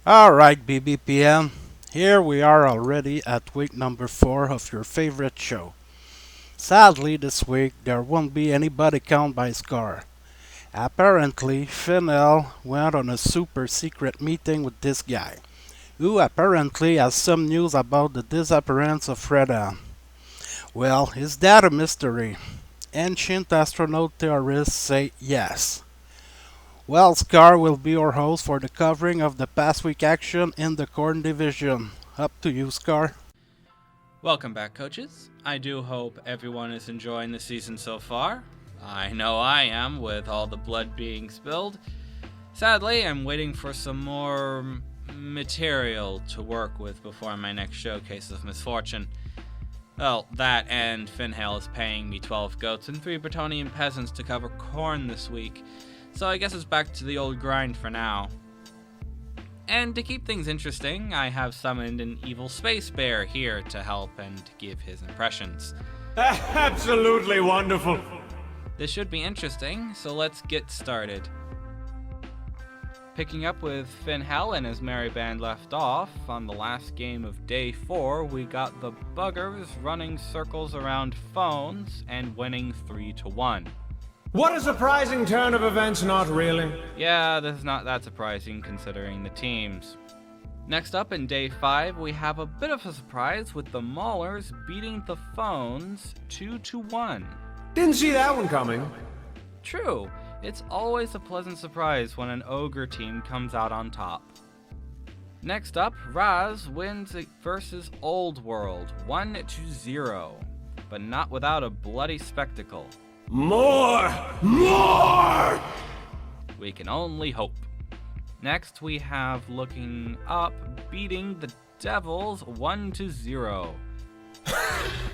Alright, BBPN, here we are already at week number 4 of your favorite show. Sadly, this week there won't be anybody count by score. Apparently, Finel went on a super secret meeting with this guy, who apparently has some news about the disappearance of Freda. Well, is that a mystery? Ancient astronaut theorists say yes. Well, Scar will be our host for the covering of the past week action in the Corn Division. Up to you, Scar. Welcome back, coaches. I do hope everyone is enjoying the season so far. I know I am, with all the blood being spilled. Sadly, I'm waiting for some more material to work with before my next showcase of misfortune. Well, that and Finhale is paying me 12 goats and 3 Bretonian peasants to cover corn this week, so I guess it's back to the old grind for now. And to keep things interesting, I have summoned an evil space bear here to help and give his impressions. Absolutely wonderful. This should be interesting, so let's get started. Picking up with Finhell and his merry band left off, on the last game of day 4, we got the buggers running circles around phones and winning 3-1. What a surprising turn of events, not really. Yeah, this is not that surprising considering the teams. Next up in day 5, we have a bit of a surprise with the Maulers beating the phones 2-1. Didn't see that one coming. True, it's always a pleasant surprise when an ogre team comes out on top. Next up, Raz wins versus Old World 1-0, but not without a bloody spectacle. More! More! We can only hope. Next, we have Looking Up beating the Devils 1-0.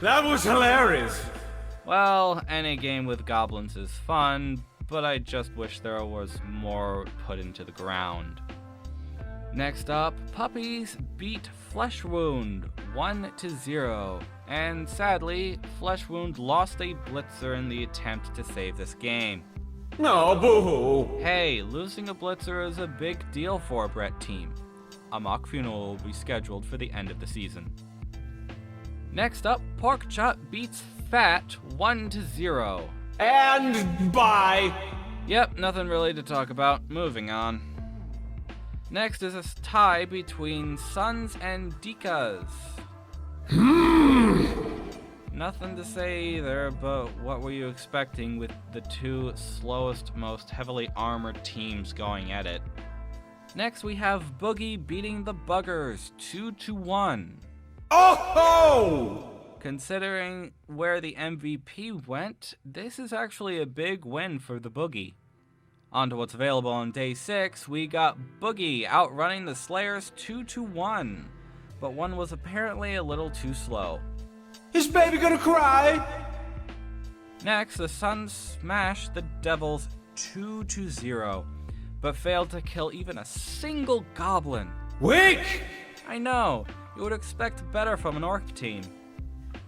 That was hilarious. Well, any game with goblins is fun, but I just wish there was more put into the ground. Next up, Puppies beat Flesh Wound 1-0. And sadly, Flesh Wound lost a blitzer in the attempt to save this game. No, boo-hoo. Hey, losing a blitzer is a big deal for a Brett team. A mock funeral will be scheduled for the end of the season. Next up, Pork Chop beats Fat 1-0. And bye. Yep, nothing really to talk about. Moving on. Next is a tie between Suns and Dikas. Nothing to say either, but what were you expecting with the two slowest, most heavily armored teams going at it? Next we have Boogie beating the Buggers 2-1. Oh ho! Considering where the MVP went, this is actually a big win for the Boogie. On to what's available on day 6, we got Boogie outrunning the Slayers 2-1. But one was apparently a little too slow. Is baby gonna cry? Next, the Suns smashed the Devils 2-0, but failed to kill even a single goblin. Weak! I know, you would expect better from an orc team.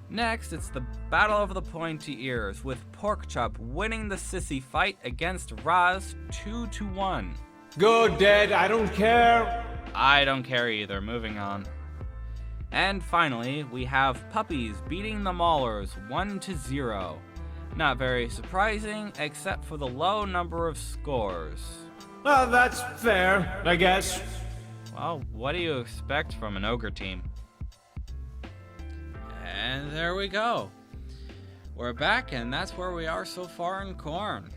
Next, it's the Battle of the Pointy Ears, with Porkchop winning the sissy fight against Raz 2-1. Good, dead, I don't care. I don't care either, moving on. And finally, we have Puppies beating the Maulers 1-0. Not very surprising, except for the low number of scores. Well, that's fair, I guess. Well, what do you expect from an ogre team? And there we go. We're back, and that's where we are so far in Corn.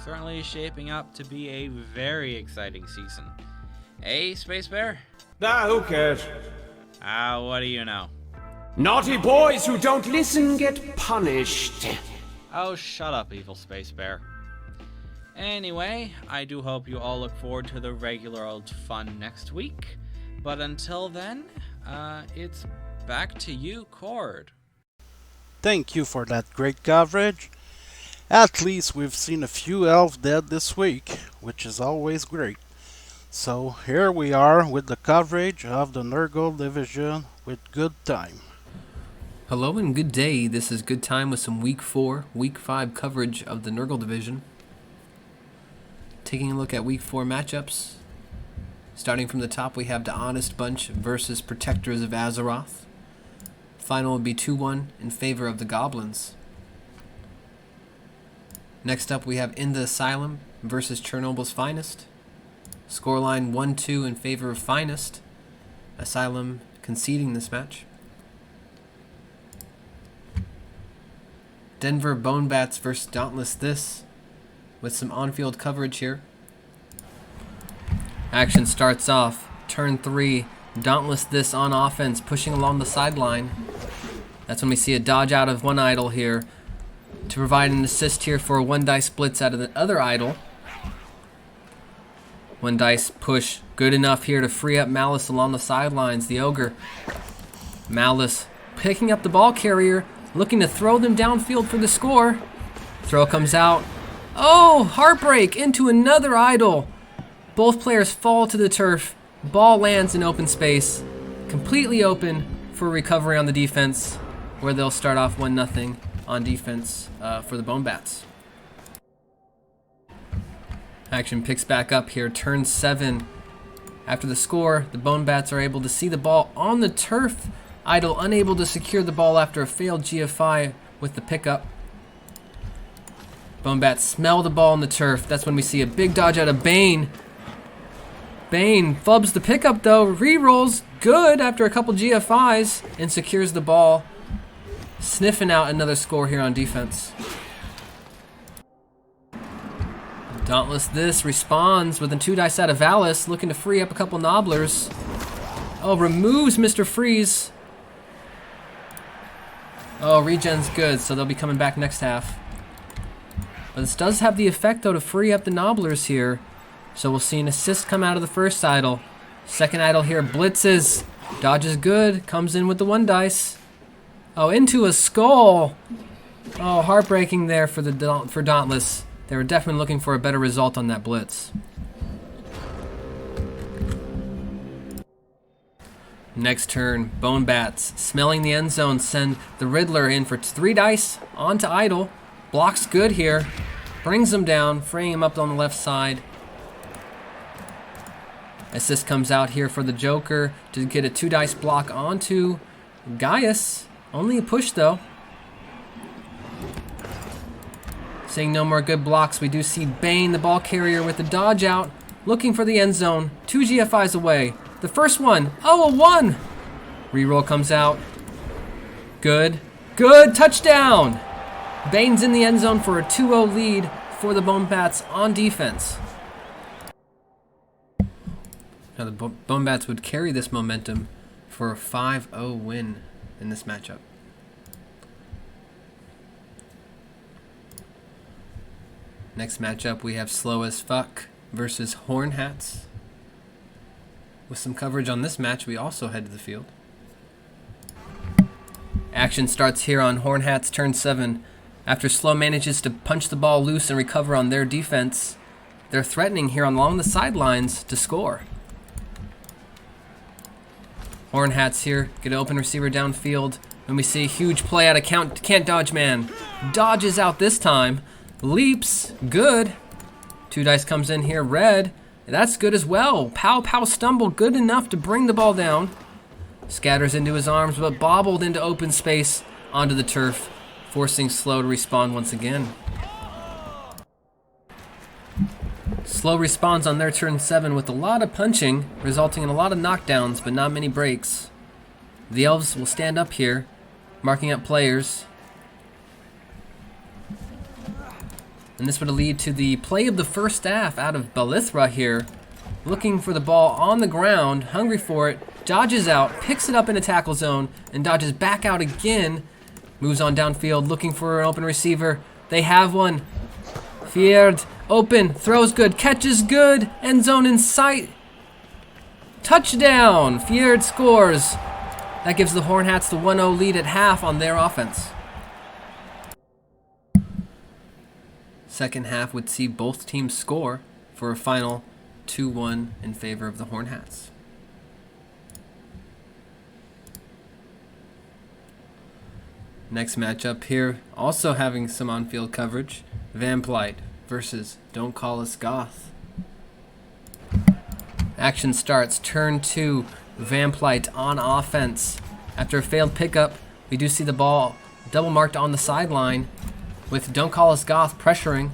Certainly shaping up to be a very exciting season. Eh, Space Bear? Who cares? What do you know? Naughty boys who don't listen get punished. Oh, shut up, evil Space Bear. Anyway, I do hope you all look forward to the regular old fun next week. But until then, it's back to you, Cord. Thank you for that great coverage. At least we've seen a few elves dead this week, which is always great. So here we are with the coverage of the Nurgle Division with Good Time. Hello and good day. This is Good Time with some Week 4, Week 5 coverage of the Nurgle Division. Taking a look at Week 4 matchups. Starting from the top, we have the Honest Bunch versus Protectors of Azeroth. Final will be 2-1 in favor of the Goblins. Next up, we have In the Asylum versus Chernobyl's Finest. Scoreline 1-2 in favor of Finest. Asylum conceding this match. Denver Bonebats versus Dauntless This, with some on-field coverage here. Action starts off. Turn 3. Dauntless This on offense, pushing along the sideline. That's when we see a dodge out of one idol here to provide an assist here for a 1-dice blitz out of the other idol. 1-dice push, good enough here to free up Malice along the sidelines, the Ogre. Malice picking up the ball carrier, looking to throw them downfield for the score. Throw comes out. Oh, heartbreak into another idol. Both players fall to the turf. Ball lands in open space, completely open for recovery on the defense, where they'll start off 1-0 on defense for the Bonebats. Action picks back up here, turn 7. After the score, the Bonebats are able to see the ball on the turf. Idol unable to secure the ball after a failed GFI with the pickup. Bonebats smell the ball on the turf. That's when we see a big dodge out of Bane. Bane flubs the pickup though, re-rolls good after a couple GFIs and secures the ball, sniffing out another score here on defense. Dauntless This responds with a 2-dice out of Valis, looking to free up a couple Nobblers. Oh, removes Mr. Freeze. Oh, regen's good, so they'll be coming back next half. But this does have the effect though to free up the Nobblers here. So we'll see an assist come out of the first idol. Second idol here blitzes. Dodges good. Comes in with the 1-dice. Oh, into a skull. Oh, heartbreaking there for Dauntless. They were definitely looking for a better result on that blitz. Next turn, Bonebats smelling the end zone, send the Riddler in for 3 dice onto idol. Blocks good here. Brings him down, freeing him up on the left side. Assist comes out here for the Joker to get a 2-dice block onto Gaius. Only a push though. Seeing no more good blocks, we do see Bane, the ball carrier, with the dodge out, looking for the end zone. 2 GFIs away. The first one, oh, a 1. Reroll comes out. Good. Good, touchdown. Bane's in the end zone for a 2-0 lead for the Bonebats on defense. Now the Bonebats would carry this momentum for a 5-0 win in this matchup. Next matchup, we have Slow as Fuck versus Horn Hats. With some coverage on this match, we also head to the field. Action starts here on Horn Hats turn 7. After Slow manages to punch the ball loose and recover on their defense, they're threatening here along the sidelines to score. Horn Hats here, get an open receiver downfield, and we see a huge play out of Can't Dodge Man. Dodges out this time, leaps, good. 2 dice comes in here, red. That's good as well. Pow Pow stumble, good enough to bring the ball down. Scatters into his arms, but bobbled into open space onto the turf, forcing Slow to respawn once again. Slow respawns on their turn 7 with a lot of punching, resulting in a lot of knockdowns, but not many breaks. The Elves will stand up here, marking up players. And this would lead to the play of the first staff out of Balithra here, looking for the ball on the ground, hungry for it, dodges out, picks it up in a tackle zone, and dodges back out again. Moves on downfield, looking for an open receiver. They have one. Fjord, open, throws good, catches good, end zone in sight. Touchdown! Fjord scores. That gives the Horn Hats the 1-0 lead at half on their offense. Second half would see both teams score for a final 2-1 in favor of the Horn Hats. Next matchup here, also having some on-field coverage, Vamplight versus Don't Call Us Goth. Action starts. Turn 2. Vamplite on offense. After a failed pickup, we do see the ball double marked on the sideline with Don't Call Us Goth pressuring.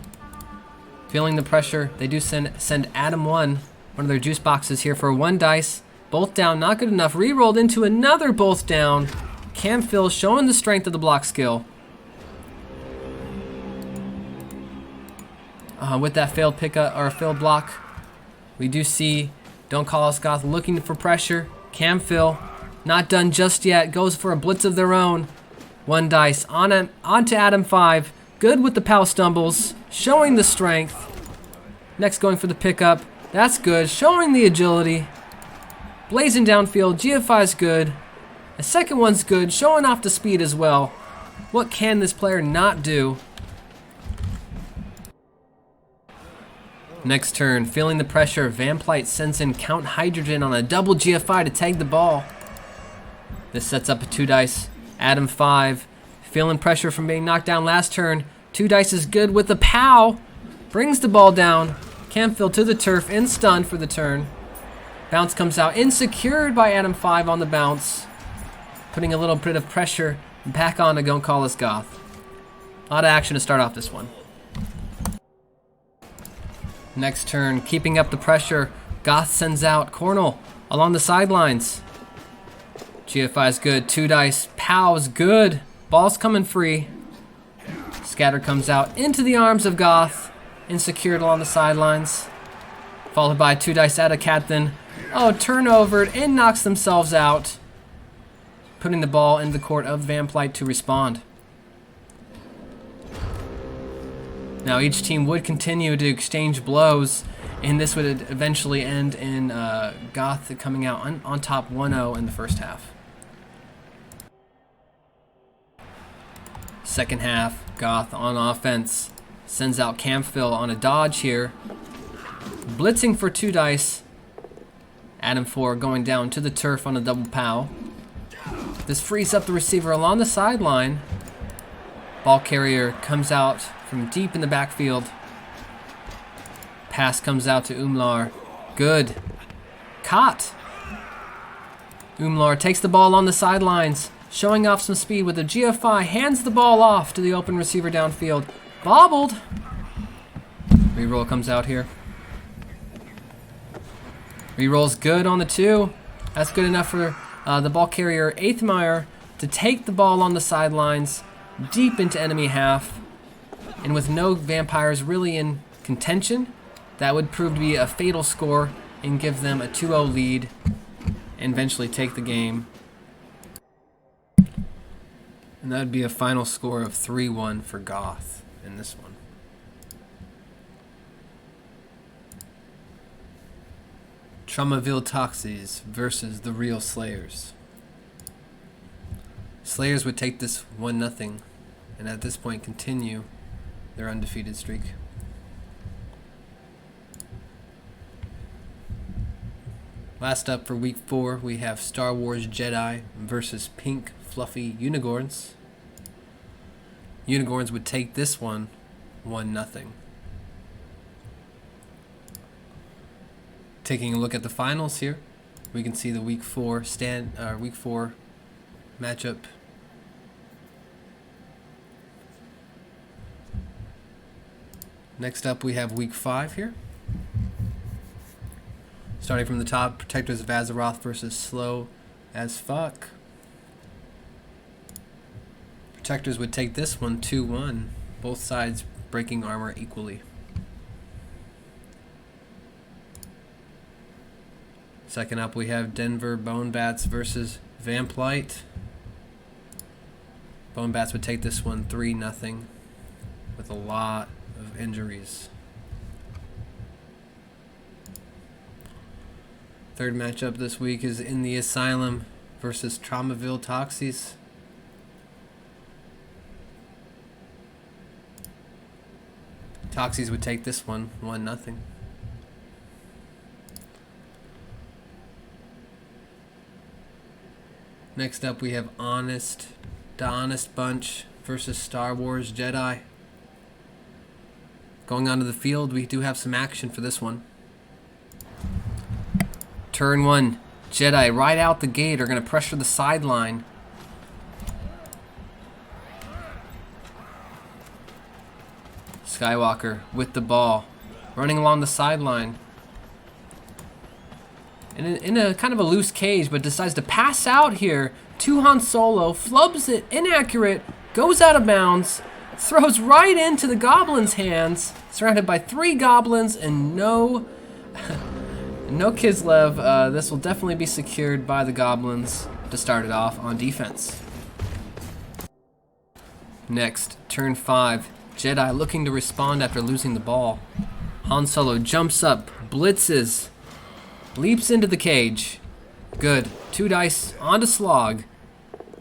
Feeling the pressure, they do send Adam 1 of their juice boxes here for 1 dice. Both down, not good enough. Rerolled into another both down. Camphil showing the strength of the block skill. With that failed pickup or failed block, we do see Don't Call Us Goth looking for pressure. Camphil, not done just yet, goes for a blitz of their own. 1 dice onto Adam 5. Good with the pow stumbles, showing the strength. Next going for the pickup. That's good, showing the agility. Blazing downfield, GFI's good. The second one's good, showing off the speed as well. What can this player not do? Next turn, feeling the pressure, Vamplite sends in Count Hydrogen on a double GFI to tag the ball. This sets up a 2 dice. Adam 5, feeling pressure from being knocked down last turn. 2 dice is good with the pow. Brings the ball down. Camphil to the turf and stunned for the turn. Bounce comes out, insecured by Adam 5 on the bounce. Putting a little bit of pressure back on to Don't Call Us Goth. A lot of action to start off this one. Next turn, keeping up the pressure, Goth sends out Cornell along the sidelines. GFI is good, 2 dice, Pow's good, ball's coming free. Scatter comes out into the arms of Goth, insecured along the sidelines. Followed by 2 dice out of Cathan. Oh, turnovered and knocks themselves out. Putting the ball in the court of Vamplite to respond. Now each team would continue to exchange blows, and this would eventually end in Goth coming out on top 1-0 in the first half. Second half, Goth on offense. Sends out Camphil on a dodge here. Blitzing for 2 dice. Adam 4 going down to the turf on a double pow. This frees up the receiver along the sideline. Ball carrier comes out from deep in the backfield. Pass comes out to Umlar. Good. Caught. Umlar takes the ball on the sidelines, showing off some speed with a GFI, hands the ball off to the open receiver downfield. Bobbled. Reroll comes out here. Reroll's good on the 2. That's good enough for the ball carrier, Eighthmeyer, to take the ball on the sidelines, deep into enemy half. And with no vampires really in contention, that would prove to be a fatal score and give them a 2-0 lead and eventually take the game. And that would be a final score of 3-1 for Goth in this one. Traumaville Toxies versus the Real Slayers. Slayers would take this 1-0 and at this point continue their undefeated streak. Last up for week 4, we have Star Wars Jedi versus Pink Fluffy Unicorns. Unicorns would take this one 1-0. Taking a look at the finals here, we can see the week 4 matchup. Next up, we have week 5 here. Starting from the top, Protectors of Azeroth versus Slow as Fuck. Protectors would take this one 2-1, both sides breaking armor equally. Second up, we have Denver Bonebats versus Vamplite. Bonebats would take this one 3-0 with a lot of injuries. Third matchup this week is In the Asylum versus Traumaville Toxies. Toxies would take this one 1-0. Next up, we have The Honest Bunch versus Star Wars Jedi. Going onto the field, we do have some action for this one. Turn 1. Jedi right out the gate are going to pressure the sideline. Skywalker with the ball, running along the sideline. In a kind of a loose cage, but decides to pass out here to Han Solo, flubs it, inaccurate, goes out of bounds, throws right into the Goblin's hands, surrounded by 3 Goblins and no Kislev. This will definitely be secured by the Goblins to start it off on defense. Next, turn 5. Jedi looking to respond after losing the ball. Han Solo jumps up, blitzes, leaps into the cage. Good. 2 dice onto Slog.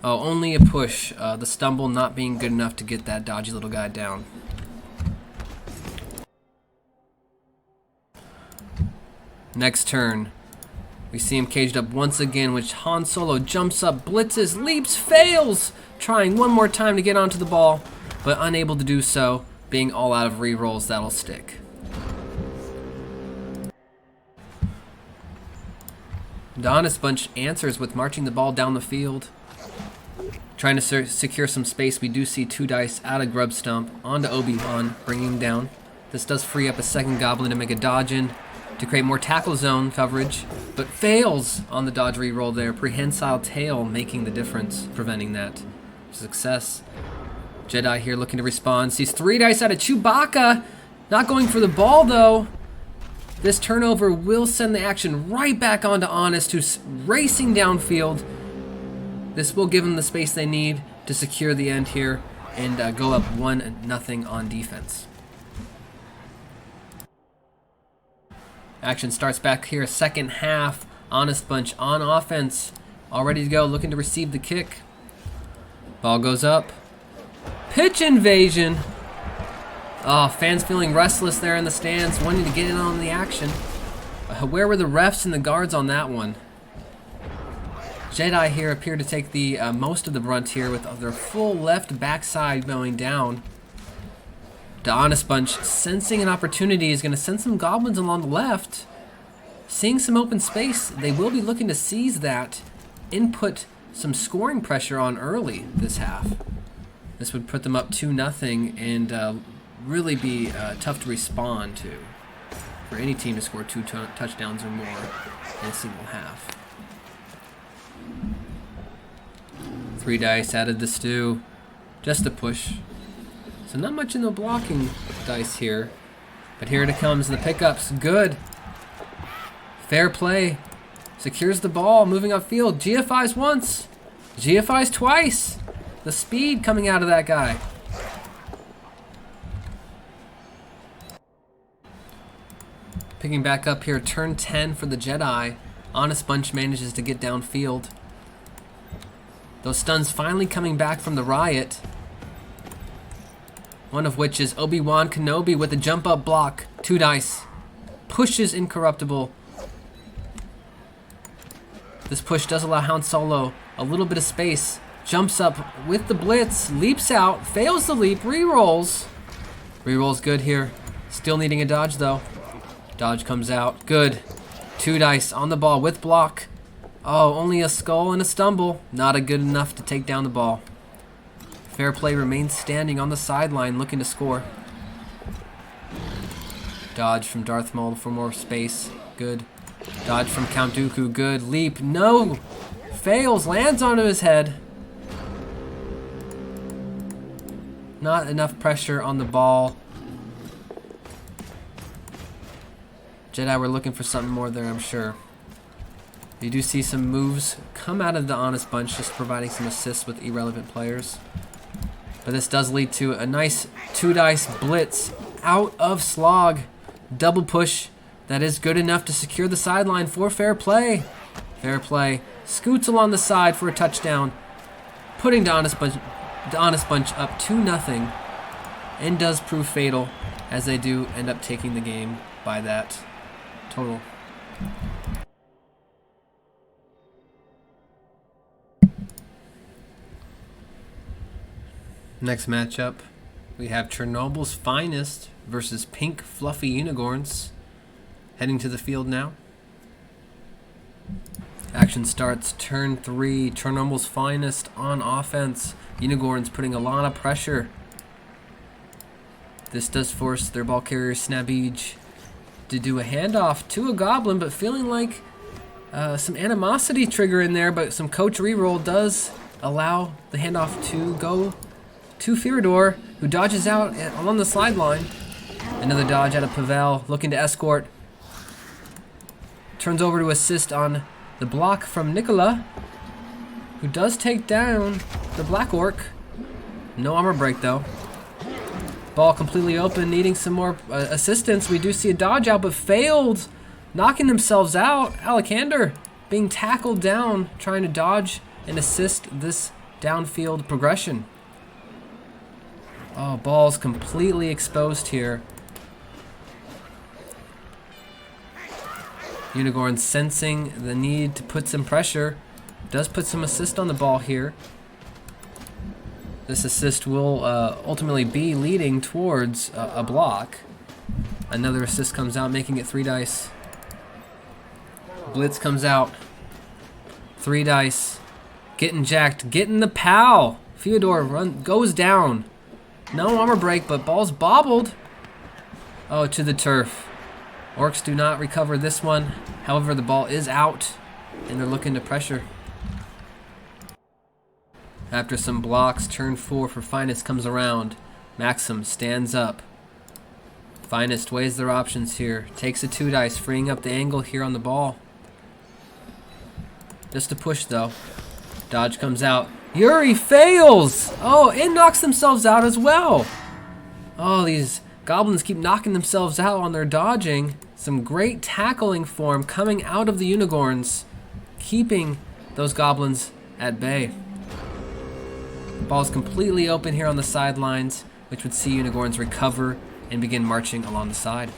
Oh, only a push. The stumble not being good enough to get that dodgy little guy down. Next turn. We see him caged up once again, which Han Solo jumps up, blitzes, leaps, fails! Trying one more time to get onto the ball, but unable to do so, being all out of rerolls. That'll stick. The Honest Bunch answers with marching the ball down the field. Trying to secure some space, we do see 2 dice out of Grub Stump onto Obi-Wan, bringing him down. This does free up a second Goblin to make a dodge in to create more tackle zone coverage, but fails on the dodge reroll there. Prehensile Tail making the difference, preventing that. Success. Jedi here looking to respond. Sees 3 dice out of Chewbacca. Not going for the ball, though. This turnover will send the action right back onto Honest, who's racing downfield. This will give them the space they need to secure the end here and go up 1-0 on defense. Action starts back here, second half. Honest Bunch on offense, all ready to go, looking to receive the kick. Ball goes up. Pitch invasion. Oh, fans feeling restless there in the stands, wanting to get in on the action. Where were the refs and the guards on that one? Jedi here appear to take the most of the brunt here with their full left backside going down. The Honest Bunch, sensing an opportunity, is going to send some Goblins along the left. Seeing some open space, they will be looking to seize that and put some scoring pressure on early this half. This would put them up 2-0 and really be tough to respond to for any team to score 2 touchdowns or more in a single half. 3 dice added the stew, just a push. So not much in the blocking dice here, but here it comes, the pickups, good. Fair play, secures the ball, moving upfield, GFIs once, GFIs twice. The speed coming out of that guy. Picking back up here, turn 10 for the Jedi. Honest Bunch manages to get downfield. Those stuns finally coming back from the riot. One of which is Obi-Wan Kenobi with a jump up block. 2 dice. Pushes Incorruptible. This push does allow Han Solo a little bit of space. Jumps up with the blitz. Leaps out. Fails the leap. Rerolls. Rerolls good here. Still needing a dodge though. Dodge comes out. Good. 2 dice on the ball with block. Oh, only a skull and a stumble. Not a good enough to take down the ball. Fair play remains standing on the sideline looking to score. Dodge from Darth Maul for more space. Good. Dodge from Count Dooku. Good. Leap. No! Fails. Lands onto his head. Not enough pressure on the ball. Jedi were looking for something more there, I'm sure. You do see some moves come out of the Honest Bunch, just providing some assists with irrelevant players. But this does lead to a nice 2 dice blitz out of Slog. Double push. That is good enough to secure the sideline for fair play. Fair play. Scoots along the side for a touchdown, putting the Honest Bunch up 2-0, and does prove fatal, as they do end up taking the game by that total. Next matchup, we have Chernobyl's Finest versus Pink Fluffy Unicorns. Heading to the field now. action starts. Turn 3. Chernobyl's finest on offense. Unicorns putting a lot of pressure. This does force their ball carrier Snabeej to do a handoff to a goblin, but feeling like some animosity trigger in there, but some coach reroll does allow the handoff to go to Firador, who dodges out along the sideline. Another dodge out of Pavel, looking to escort. Turns over to assist on the block from Nicola, who does take down the Black Orc. No armor break though. Ball completely open, needing some more assistance. We do see a dodge out, but failed, knocking themselves out. Alexander being tackled down, trying to dodge and assist this downfield progression. Oh, ball's completely exposed here. Unicorn sensing the need to put some pressure. Does put some assist on the ball here. This assist will ultimately be leading towards a block. Another assist comes out, making it 3 dice. Blitz comes out. 3 dice. Getting jacked. Getting the POW. Fyodor goes down. No armor break, but ball's bobbled. Oh, to the turf. Orcs do not recover this one. However, the ball is out, and they're looking to pressure. After some blocks, turn 4 for Finest comes around. Maxim stands up. Finest weighs their options here. Takes a 2 dice, freeing up the angle here on the ball. Just a push though. Dodge comes out. Yuri fails! Oh, and knocks themselves out as well. Oh, these goblins keep knocking themselves out on their dodging. Some great tackling form coming out of the unicorns, keeping those goblins at bay. Ball's completely open here on the sidelines, which would see unicorns recover and begin marching along the side.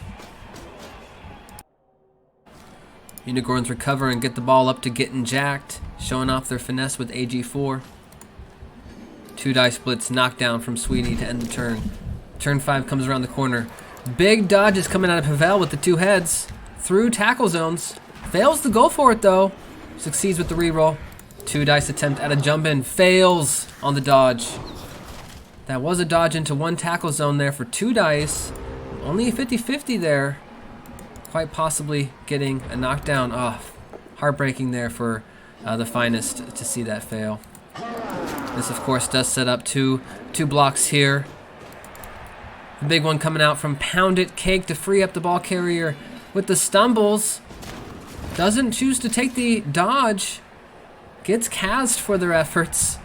Unicorns recover and get the ball up to getting jacked, showing off their finesse with AG4. 2 dice blitz knockdown from Sweetie to end the turn. Turn 5 comes around the corner. Big dodges coming out of Pavel with the 2 heads. Through tackle zones. Fails to go for it though. Succeeds with the reroll. 2 dice attempt at a jump in. Fails on the dodge. That was a dodge into 1 tackle zone there for 2 dice. Only a 50-50 there. Quite possibly getting a knockdown off. Heartbreaking there for the Finest to see that fail. This of course does set up two blocks here. The big one coming out from Pound It Cake to free up the ball carrier with the stumbles. Doesn't choose to take the dodge. Gets cast for their efforts.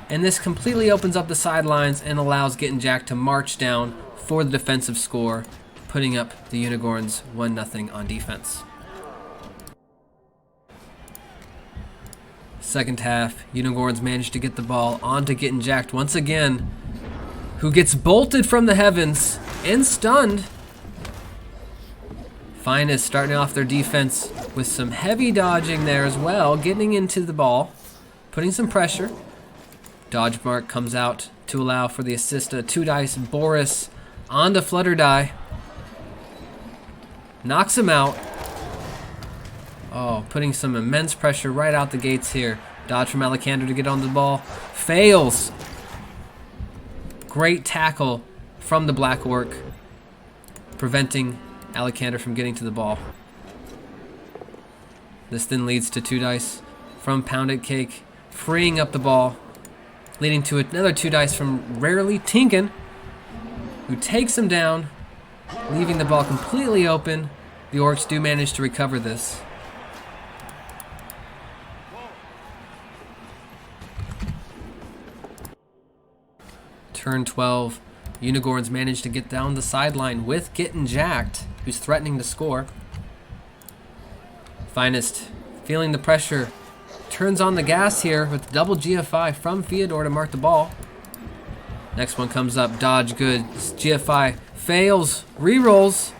And this completely opens up the sidelines and allows Getting Jack to march down for the defensive score, putting up the Unicorns 1-0 on defense. Second half, Unicorns managed to get the ball onto Getting Jacked once again, who gets bolted from the heavens and stunned. Finest starting off their defense with some heavy dodging there as well, getting into the ball, putting some pressure. Dodge mark comes out to allow for the assist. A 2 dice Boris onto Flutter Die. Knocks him out. Oh, putting some immense pressure right out the gates here. Dodge from Alexander to get on the ball. Fails. Great tackle from the Black Orc, preventing Alexander from getting to the ball. This then leads to 2 dice from Pounded Cake, freeing up the ball, leading to another 2 dice from Rarely Tinkin, who takes him down, leaving the ball completely open. The Orcs do manage to recover this. Turn 12, Unicorns manage to get down the sideline with Getting Jacked, who's threatening to score. Finest feeling the pressure, turns on the gas here with double GFI from Fyodor to mark the ball. Next one comes up, dodge good, GFI fails, rerolls.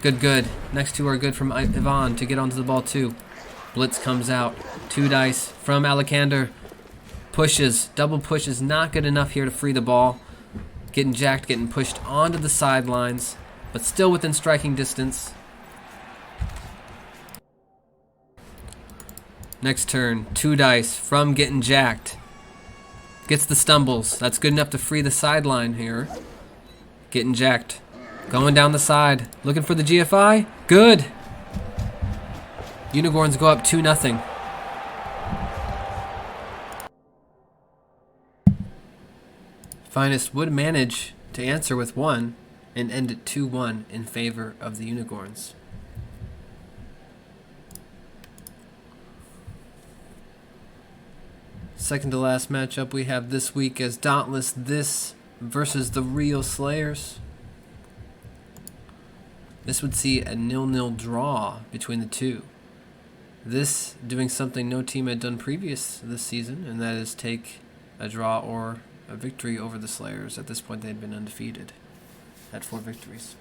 Good. Next 2 are good from Ivan to get onto the ball too. Blitz comes out, 2 dice from Alexander. Pushes, double pushes, not good enough here to free the ball. Getting Jacked, getting pushed onto the sidelines, but still within striking distance. Next turn, 2 dice from getting jacked. Gets the stumbles. That's good enough to free the sideline here. Getting jacked. Going down the side. Looking for the GFI. Good. Unicorns go up 2-0. Finest would manage to answer with 1 and end it 2-1 in favor of the Unicorns. Second to last matchup we have this week as Dauntless This versus the Real Slayers. This would see a 0-0 draw between the two. This doing something no team had done previous this season, and that is take a draw or a victory over the Slayers. At this point they had been undefeated at 4 victories.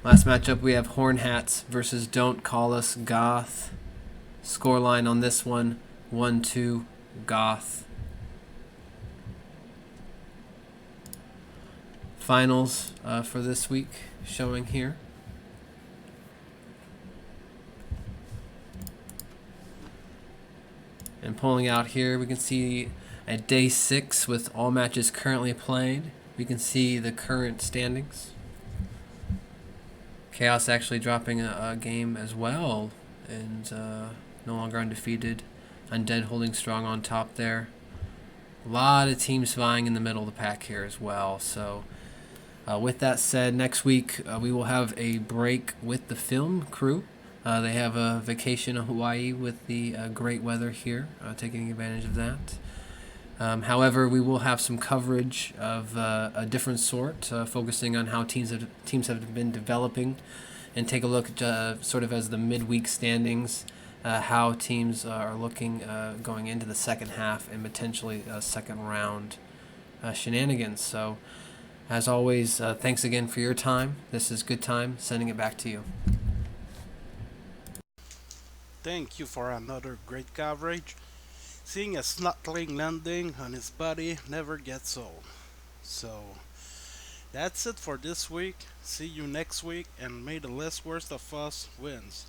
Last matchup we have Horn Hats versus Don't Call Us Goth. Scoreline on this one, 1-2 Goth. Finals for this week showing here. And pulling out here, we can see at day 6 with all matches currently played. We can see the current standings. Chaos actually dropping a game as well, and no longer undefeated. Undead holding strong on top there. A lot of teams vying in the middle of the pack here as well. So with that said, next week we will have a break with the film crew. They have a vacation in Hawaii with the great weather here, taking advantage of that. However, we will have some coverage of a different sort, focusing on how teams have been developing, and take a look at sort of as the midweek standings, how teams are looking going into the second half and potentially second round shenanigans. So, as always, thanks again for your time. This is Good Time, sending it back to you. Thank you for another great coverage. Seeing a snotling landing on his body never gets old. So, that's it for this week. See you next week, and may the less worst of us wins.